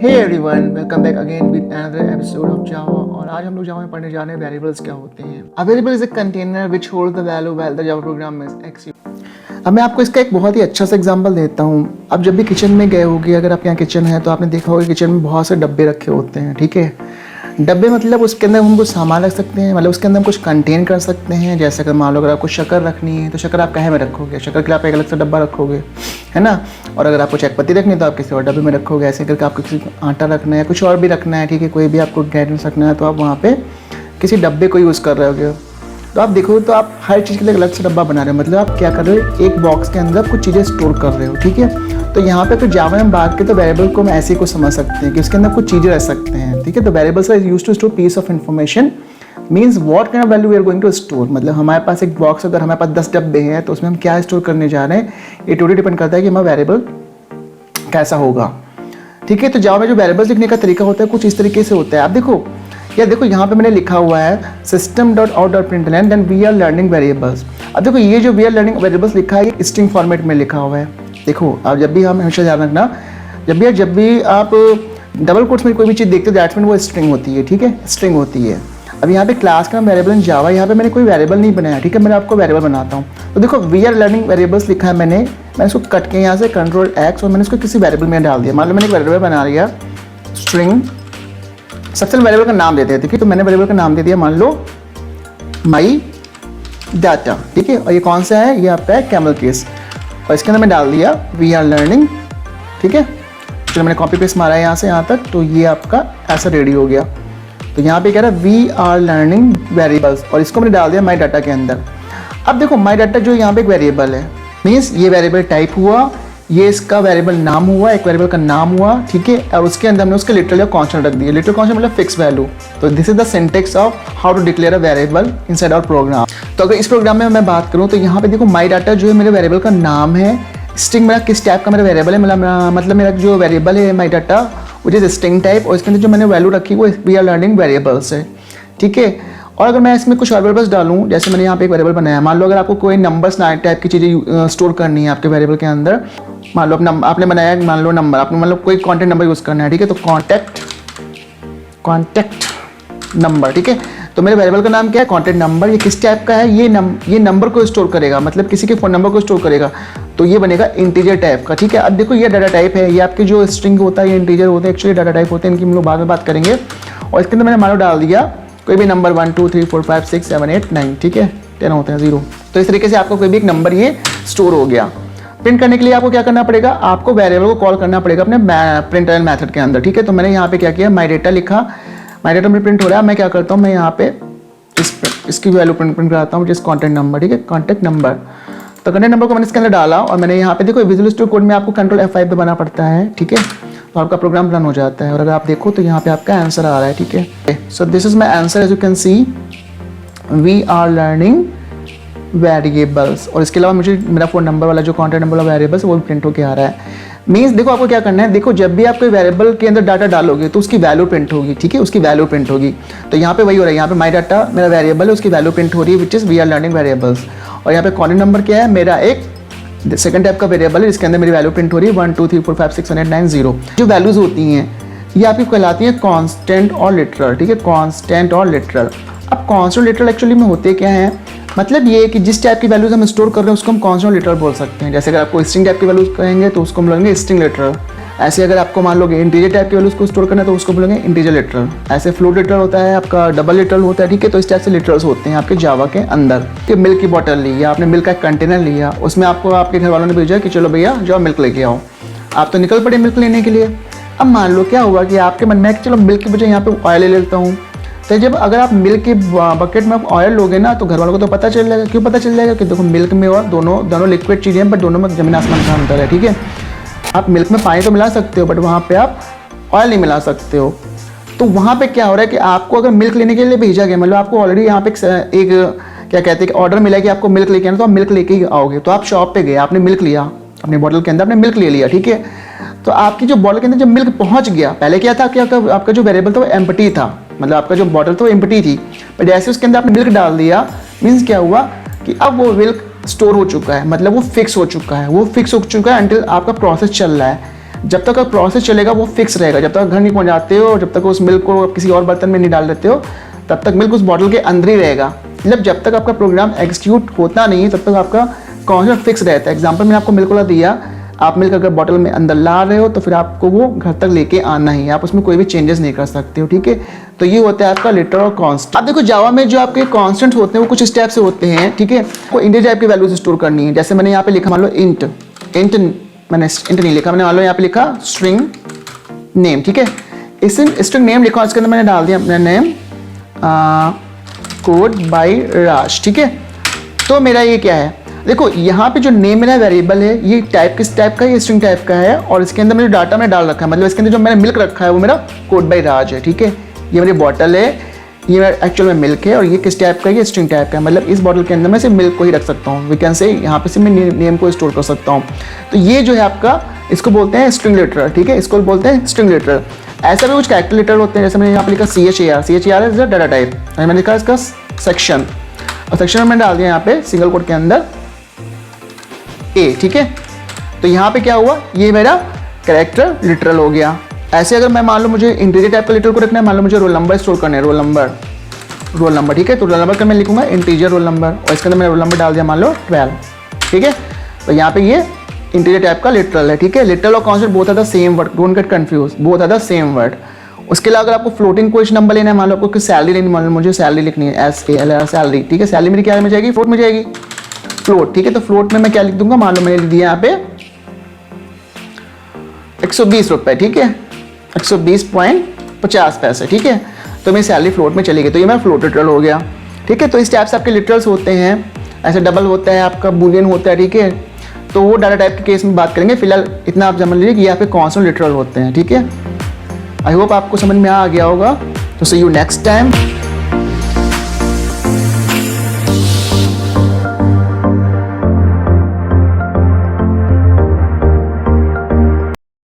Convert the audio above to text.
Hey everyone, welcome back again with another episode of Java और आज हम लोग जावा में पढ़ने जा रहे हैं वेरिएबल्स क्या होते हैं। A variable is a container which holds the value while the Java program is executed। अब मैं आपको इसका एक बहुत ही अच्छा सा एग्जांपल देता हूँ। अब जब भी किचन में गए होगे, अगर आपके यहाँ किचन है तो आपने देखा होगा किचन में बहुत से डब्बे रखे होते हैं, ठीक है। डब्बे मतलब उसके अंदर हम कुछ सामान रख सकते हैं, मतलब उसके अंदर हम कुछ कंटेन कर सकते हैं। जैसे अगर मान लो अगर आपको शक्कर रखनी है तो शक्कर आप कहे में रखोगे, शक्कर के लिए आप एक अलग से डब्बा रखोगे, है ना। और अगर आपको चटपत्ती रखनी है तो आप किसी और डब्बे में रखोगे। ऐसे करके आपको किसी आटा रखना है, कुछ और भी रखना है, ठीक है, कोई भी आपको गाइडेंस रखना है तो आप वहाँ पे किसी डब्बे को यूज़ कर रहे होगे। तो आप देखो तो आप हर चीज़ के लिए अलग से डब्बा बना रहे हो, मतलब आप क्या कर रहे हो, एक बॉक्स के अंदर कुछ चीज़ें स्टोर कर रहे हो, ठीक है। तो यहाँ पे फिर जावा में बात करें तो वेरिएबल को हम ऐसे ही कुछ समझ सकते हैं कि उसके अंदर कुछ चीज़ें रह सकते हैं, ठीक है। तो variables are used to store piece of information, means what kind of value we are going to store. मतलब हमारे पास एक बॉक्स, अगर हमारे पास 10 डब्बे हैं तो उसमें हम क्या स्टोर करने जा रहे हैं, ये टोटली डिपेंड करता है कि हमारा वेरिएबल कैसा होगा, ठीक है। तो जावा में जो वेरिएबल्स लिखने का तरीका होता है कुछ इस तरीके से होता है। आप देखो यहाँ पे मैंने लिखा हुआ है system.out.println then we are learning variables. अब देखो ये जो वी आर लर्निंग वेरिएबल्स लिखा है ये स्ट्रिंग फॉर्मेट में लिखा हुआ है। देखो अब जब भी हम हमेशा ध्यान रखना, जब भी आप डबल कोट्स में कोई भी चीज़ देखते हो दैट मीन वो स्ट्रिंग होती है, ठीक है, स्ट्रिंग होती है। अब यहाँ पे क्लास का वेरिएबल इन जावा, यहाँ पे मैंने कोई वेरिएबल नहीं बनाया, ठीक है, मैं आपको वेरिएबल बनाता हूँ। तो देखो वी आर लर्निंग वेरिएबल्स लिखा है मैंने इसको कट के यहाँ से Ctrl+X और मैंने इसको किसी वेरिएबल में डाल दिया। मान लो मैंने एक वेरिएबल बना लिया स्ट्रिंग, सबसे वेरिएबल का नाम देते हैं, ठीक है। तो मैंने वेरिएबल का नाम दे दिया मान लो माई डाटा, ठीक है। और ये कौन सा है, ये आपका है कैमल केस, और इसके अंदर मैं डाल दिया वी आर लर्निंग, ठीक है। चलो मैंने कॉपी पेस्ट मारा है यहाँ से यहाँ तक, तो ये आपका ऐसा रेडी हो गया। तो यहाँ पे कह रहा है वी आर लर्निंग वेरिएबल्स और इसको मैंने डाल दिया माई डाटा के अंदर। अब देखो माई डाटा जो यहाँ पे एक वेरिएबल है, मीन्स ये वेरिएबल टाइप हुआ, ये इसका वेरिएबल नाम हुआ, एक वेरिएबल का नाम हुआ, ठीक है। और उसके अंदर हमने उसके लिटरल या कांस्टेंट रख दिया। लिटरल कांस्टेंट मतलब फिक्स वैल्यू। तो this is the syntax of how to declare a variable inside our program. तो अगर इस प्रोग्राम में मैं बात करूँ तो यहाँ पे देखो माई डाटा जो है मेरे वेरिएबल का नाम है। स्ट्रिंग मेरा किस टाइप का मेरा वेरिएबल है, मतलब मेरा जो वेरिएबल है माई data which is string type, और इसके अंदर जो मैंने वैल्यू रखी वो वी आर लर्निंग वेरिएबल्स है, ठीक है। और अगर मैं इसमें कुछ और वेरिएबल्स डालूँ, जैसे मैंने यहाँ पे एक वेरिएबल बनाया, मान लो अगर आपको कोई नंबर्स टाइप की चीज़ें स्टोर करनी है आपके वेरिएबल के अंदर, मान लो आपने बनाया मान लो नंबर, आपने मतलब कोई कॉन्टैक्ट नंबर यूज़ करना है, ठीक है। तो कॉन्टैक्ट नंबर, ठीक है। तो मेरे वेरिएबल का नाम क्या है, कॉन्टैक्ट नंबर। ये किस टाइप का है, ये नंबर को स्टोर करेगा, मतलब किसी के फ़ोन नंबर को स्टोर करेगा, तो ये बनेगा इंटीजर टाइप का, ठीक है। अब देखो ये डाटा टाइप है, ये आपके जो स्ट्रिंग होता है ये इंटीजर होते हैं, एक्चुअली डाटा टाइप होते हैं, इनकी हम लोग बाद में बात करेंगे। और इसके अंदर मैंने मान लो डाल दिया कोई भी नंबर 1 2 3 4 5 6 7 8 9, ठीक है, 10 होते हैं 0। तो इस तरीके से आपको कोई भी एक नंबर ये स्टोर हो गया। प्रिंट करने के लिए आपको क्या करना पड़ेगा, आपको वेरिएबल को कॉल करना पड़ेगा अपने प्रिंटल मेथड के अंदर, ठीक है। तो मैंने यहाँ पे क्या किया, माई डाटा लिखा, माई डाटा में प्रिंट हो रहा है। मैं क्या करता हूँ, मैं यहाँ पे इसकी वैल्यू प्रिंट कराता हूँ जिस कॉन्टैक्ट नंबर, ठीक है, कॉन्टैक्ट नंबर। तो कॉन्टैक्ट नंबर को मैंने इसके अंदर डाला और मैंने यहाँ पे देखो विजुअल स्टूडियो कोड में आपको Ctrl+F5 दबाना पड़ता है, ठीक है। तो आपका प्रोग्राम रन हो जाता है और अगर आप देखो तो यहाँ पे आपका आंसर आ रहा है, ठीक है। So this is my answer, as you can see we are learning variables. और इसके अलावा मुझे मेरा फ़ोन नंबर वाला जो कॉन्टैक्ट नंबर वाला वेरिएबल्स वो भी प्रिंट होकर आ रहा है। मीन्स देखो आपको क्या करना है, देखो जब भी आप कोई वेरिएबल के अंदर डाटा डालोगे तो उसकी वैल्यू प्रिंट होगी, ठीक है, उसकी वैल्यू प्रिंट होगी। तो यहाँ पे वही हो रहा है, यहाँ पे माई डाटा मेरा वेरिएबल है, उसकी वैल्यू प्रिंट हो रही है which is we are learning variables. और यहाँ पे कॉन्टैक्ट नंबर क्या है, मेरा एक सेकंड टाइप का वेरिएबल है जिसके अंदर मेरी वैल्यू प्रिंट हो रही है 1 2 3 4 5 6 7 8 9 0। जो वैल्यूज होती हैं ये आपकी कहलाती है कांस्टेंट और लिटरल, ठीक है, कांस्टेंट और लिटरल। अब कांस्टेंट लिटरल एक्चुअली में होते क्या हैं, मतलब ये कि जिस टाइप की वैल्यूज हम स्टोर कर रहे हैं उसको हम कांस्टेंट लिटरल बोल सकते हैं। जैसे अगर आपको स्ट्रिंग टाइप की वैल्यूज कहेंगे तो उसको हम बोलेंगे स्ट्रिंग लिटरल। ऐसे अगर आपको मान लोगे इंटीजर टाइप की वैल्यूज को स्टोर करना है तो उसको बोलेंगे इंटीजर लिटरल। ऐसे फ्लोट लिटरल होता है, आपका डबल लिटरल होता है, ठीक है। तो इस टाइप से लिटरल्स होते हैं आपके जावा के अंदर। कि मिल्क की बॉटल ली या आपने मिल्क का एक कंटेनर लिया, उसमें आपको आपके घर वालों ने भेजा कि चलो भैया जाओ मिल्क लेके आओ। आप तो निकल पड़े मिल्क लेने के लिए। अब मान लो क्या हुआ कि आपके मन में चलो मिल्क की बजाय यहाँ पे ऑयल ले लेता हूँ। तो जब अगर आप मिल्क के बकेट में आप ऑयल लोगे ना तो घर वालों को तो पता चल जाएगा। क्यों पता चल जाएगा कि देखो मिल्क में और दोनों लिक्विड चीज़ें हैं, बट दोनों में जमीन आसमान का अंतर है, ठीक है। आप मिल्क में पानी तो मिला सकते हो बट वहाँ पे आप ऑयल नहीं मिला सकते हो। तो वहाँ पे क्या हो रहा है कि आपको अगर मिल्क लेने के लिए भेजा गया, मतलब आपको ऑलरेडी यहाँ पे एक क्या कहते हैं ऑर्डर मिला है कि आपको मिल्क लेके आना, तो आप मिल्क लेके ही आओगे। तो आप शॉप पे गए, आपने मिल्क लिया, अपने बॉटल के अंदर आपने मिल्क ले लिया, ठीक है। तो आपकी जो बॉटल के अंदर जब मिल्क पहुँच गया, पहले क्या था कि आपका जो वेरिएबल था वो एम्प्टी था, मतलब आपका जो बॉटल था वो एम्प्टी थी, बट जैसे उसके अंदर आपने मिल्क डाल दिया मीन्स क्या हुआ कि अब वो मिल्क स्टोर हो चुका है, मतलब वो फिक्स हो चुका है, वो फिक्स हो चुका है अंटिल आपका प्रोसेस चल रहा है। जब तक का प्रोसेस चलेगा वो फिक्स रहेगा, जब तक घर नहीं पहुंचाते हो, जब तक उस मिल्क को किसी और बर्तन में नहीं डाल देते हो, तब तक मिल्क उस बॉटल के अंदर ही रहेगा। मतलब जब तक आपका प्रोग्राम एग्जीक्यूट होता नहीं है तब तक आपका कॉन्सेप्ट फिक्स रहता है। एग्जाम्पल मैंने आपको मिल्क वाला दिया, आप मिल्क अगर बॉटल में अंदर ला रहे हो तो फिर आपको वो घर तक लेके आना ही है, आप उसमें कोई भी चेंजेस नहीं कर सकते हो, ठीक है। तो ये होता है आपका लिटरल और कांस्टेंट। अब देखो जावा में जो आपके कांस्टेंट होते हैं वो कुछ स्टेप से होते हैं, ठीक है। वो इंटीजर टाइप की वैल्यूज स्टोर करनी है। जैसे मैंने यहाँ पे लिखा, मान लो इंट मैंने इंट नहीं लिखा, मैंने मान लो यहाँ पे लिखा स्ट्रिंग नेम, ठीक है। इस स्ट्रिंग नेम लिखा, इसके अंदर मैंने डाल दिया अपना नेम कोड बाय राज, ठीक है। तो मेरा ये क्या है, देखो यहाँ पे जो नेम मेरा वेरिएबल है ये टाइप किस टाइप का है, ये स्ट्रिंग टाइप का है, और इसके अंदर मैंने डाटा मैंने डाल रखा है, मतलब इसके अंदर जो मैंने मिल्क रखा है वो मेरा कोड बाय राज है, ठीक है। ये मेरी बॉटल है, ये मेरा एक्चुअल में मिल्क है, और ये किस टाइप का है, ये स्ट्रिंग टाइप का है, मतलब इस बॉटल के अंदर मैं सिर्फ मिल्क को ही रख सकता हूँ, वी कैन से यहाँ पे सिर्फ मैं नेम को स्टोर कर सकता हूँ। तो ये जो है आपका, इसको बोलते हैं स्ट्रिंग लिटरल, ठीक है, इसको बोलते हैं स्ट्रिंग लिटरल। ऐसा भी कुछ कैरेक्टर लिटरल होते हैं, जैसे मैंने यहाँ पे लिखा CHAR इज डाटा टाइप, मैंने लिखा इसका सेक्शन, और सेक्शन में मैंने डाल दिया यहाँ पे सिंगल कोट के अंदर ए, ठीक है। तो यहाँ पे क्या हुआ, ये मेरा कैरेक्टर लिटरल हो गया। ऐसे अगर मैं मान लो मुझे इंटीजर टाइप का लिटरल को रखना है, मान लो मुझे रोल नंबर स्टोर करना है, रोल नंबर, ठीक है। तो रोल नंबर का मैं लिखूंगा इंटीजर रोल नंबर, और इसके अंदर मैंने रोल नंबर डाल दिया मान लो 12, ठीक है। तो यहाँ पे ये इंटीजर टाइप का लिटरल है, ठीक है। लिटरल और constant both are the same word, don't get confuse, both are the same word. उसके अलावा अगर आपको फ्लोटिंग कोई नंबर लेना है, मान लो आपको सैलरी लेनी, मान लो मुझे सैलरी लिखनी है SALR सैलरी, ठीक है। सैलरी मेरी क्या में जाएगी, फ्लोट में जाएगी, फ्लोट, ठीक है। तो फ्लोट में मैं क्या लिख दूंगा, मान लो मैंने लिख दिया यहाँ पे 120 रुपए, ठीक है, 120.50 पैसे, ठीक है। तो मेरी सैलरी फ्लोट में चली गई, तो ये मेरा फ्लोट लिटरल हो गया, ठीक है। तो इस टाइप से आपके लिटरल्स होते हैं, ऐसे डबल होता है, आपका बूलियन होता है, ठीक है। तो वो डाटा टाइप के केस में बात करेंगे, फिलहाल इतना आप समझ लीजिए कि यहाँ पे कॉन्स्टेंट लिटरल होते हैं, ठीक है। आई होप आपको समझ में आ गया होगा। तो सी यू नेक्स्ट टाइम।